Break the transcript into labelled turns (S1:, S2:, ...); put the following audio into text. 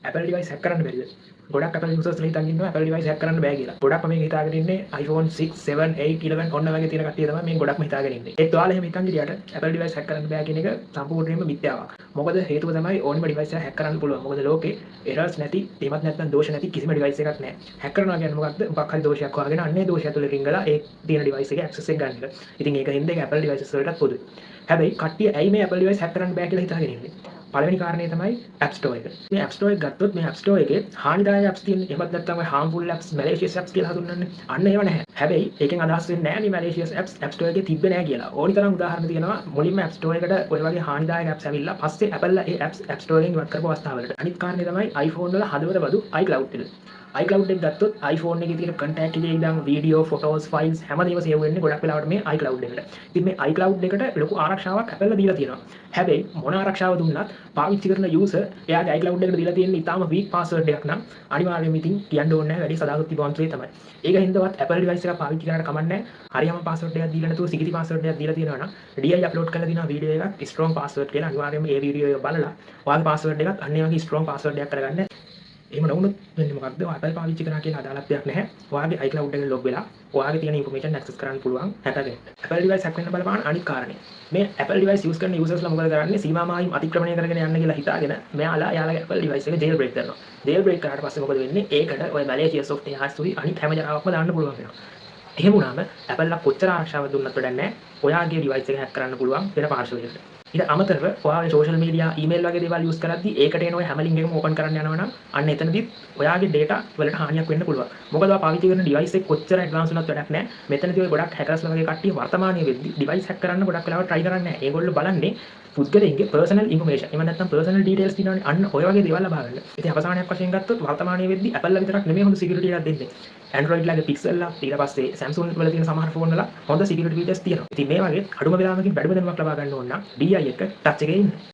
S1: Apple device hack කරන්න බැරිද? ගොඩක් Apple users ලා හිතන් ඉන්නවා Apple device hack කරන්න බෑ කියලා. ගොඩක්ම මේක හිතාගෙන ඉන්නේ iPhone 6, 7, 8, 11 ඔන්න වගේ තියෙන කට්ටිය තමයි මේ ගොඩක්ම හිතාගෙන ඉන්නේ. ඒත් ඔයාලා එහෙම හිතන් ගියාට Apple device hack කරන්න බෑ කියන එක සම්පූර්ණයෙන්ම මිත්‍යාවක්. මොකද හේතුව තමයි ඕනම device එක hack කරන්න පුළුවන්. මොකද ලෝකේ errors නැති, එහෙමත් නැත්නම් දෝෂ නැති කිසිම device එකක් නැහැ. hack කරනවා කියන්නේ මොකක්ද? මොකක් හරි දෝෂයක් හොයාගෙන අන්නේ දෝෂය තුළ රිංගලා ඒ තියෙන device එකේ access එක ගන්න එක. ඉතින් ඒක හින්දා Apple devices වලටත් පොදුයි. හැබැයි කට්ටිය ඇයි මේ Apple device hack කරන්න බෑ කියලා හිතාගෙන ඉන්නේ? පළවෙනි කාරණේ තමයි App Store එක. මේ App Store එක ගත්තොත් මේ App Store එකේ හානිදායක apps තියෙන්නේ. එහෙමත් නැත්නම් ඔය harmful apps, malicious apps කියලා හඳුන්වන්නේ. අන්න ඒව නැහැ. හැබැයි ඒකෙන් අදහස් වෙන්නේ නැහැ මේ malicious apps App Store එකේ තිබ්බේ නැහැ කියලා. ඕනි තරම් උදාහරණ තියෙනවා. මුලින්ම App Store එකට ඔය වගේ හානිදායක apps ඇවිල්ලා පස්සේ Apple ඒ apps App Store එකෙන් ඉවත් කරපු අවස්ථාවලට. අනිත් කාරණේ තමයි iPhone වල හදවත බදු iCloud එක. iCloud එක ගත්තොත් iPhone එකේ තියෙන contact එකේ ඉඳන් video, photos, files හැමදේම save වෙන්නේ ගොඩක් වෙලාවට මේ iCloud එකට. ඉතින් මේ iCloud එකට ලොකු ආරක්ෂාවක් Apple දීලා තියෙනවා. හැබැයි මොන ආරක්ෂාව දුන්නත් පාවිච්චි කරන user එයාගේ iCloud එකට දීලා තියෙන ඉතාලම weak password එකක් නම් අනිවාර්යයෙන්ම ඉතින් කියන්න ඕනේ නැහැ වැඩි සදාගත තිබවන්තුලේ තමයි. ඒක හින්දාවත් Apple device එක පාවිච්චි කරාට කමක් නැහැ. හරියම password එකක් දීලා නැතුව security password එකක් දීලා තියෙනවා නම් DI upload කරලා තියෙනවා video එකක් strong password කියලා අනිවාර්යයෙන්ම ඒ video එක බලලා ඔයාගේ password එකත් අන්න ඒ වගේ strong password එකක් කරගන්න. එහෙම නොවුනොත් වෙන්නේ මොකක්ද? Apple පාවිච්චි කරා කියලා අදාළත්වයක් නැහැ. ඔයාගේ iCloud එකෙන් log වෙලා ඔයාගේ තියෙන information access කරන්න පුළුවන් hacker කෙනෙක්. Apple device hack වෙන්න බලපාන අනිත් කාරණේ. මේ Apple device use කරන users ලා මොකද කරන්නේ? සීමා මායිම් අතික්‍රමණය කරගෙන යන්න කියලා හිතාගෙන මෙයාලා යාලගේ Apple device එක jailbreak කරනවා. jailbreak කරාට පස්සේ මොකද වෙන්නේ? ඒකට ඔය malicious software හසුයි අනිත් හැම ජාවාවක්ම දාන්න පුළුවන් වෙනවා. එහෙම වුණාම Apple ලා කොච්චර ආරක්ෂාවක් දුන්නත් වැඩක් නැහැ. ඔයාගේ device එක hack කරන්න පුළුවන් වෙන පාර්ශවයකට. ඊට අමතරව ඔයාගේ social media, email වගේ දේවල් use කරද්දී ඒකට එන ඔය හැම link එකම open කරන්න යනවා නම් අන්න එතනදිත් ඔයාගේ data වලට හානියක් වෙන්න පුළුවන්. මොකද ඔයා පාවිච්චි කරන device එක කොච්චර advance වුණත් වැඩක් නැහැ. මෙතනදී ඔය ගොඩක් hackers ලා වගේ කට්ටිය වර්තමානයේ වෙද්දී device hack කරන්න ගොඩක් වෙලාවට try කරන්නේ නැහැ. ඒගොල්ලෝ බලන්නේ පුද්ගලයන්ගේ personal information. එහෙම නැත්නම් personal details තියෙනවානේ. අන්න ඔය වගේ දේවල් ලබා ගන්න. ඉතින් අවසානයක් වශයෙන් ගත්තොත් වර්තමානයේ වෙද්දී Apple ලා විතරක් නෙමෙයි හොඳ security එකක් දෙන්නේ. Android ලාගේ Pixel ලා ඊට පස්සේ Samsung වල තියෙන සමහර ෆෝන් වල හොඳ security features තියෙනවා. ඉතින් මේ වගේ අඩුම වෙලාවකින් වැඩිම දැනුමක් ලබා ගන්න ඕන නම් DI එක ටච් එකේ ඉන්න.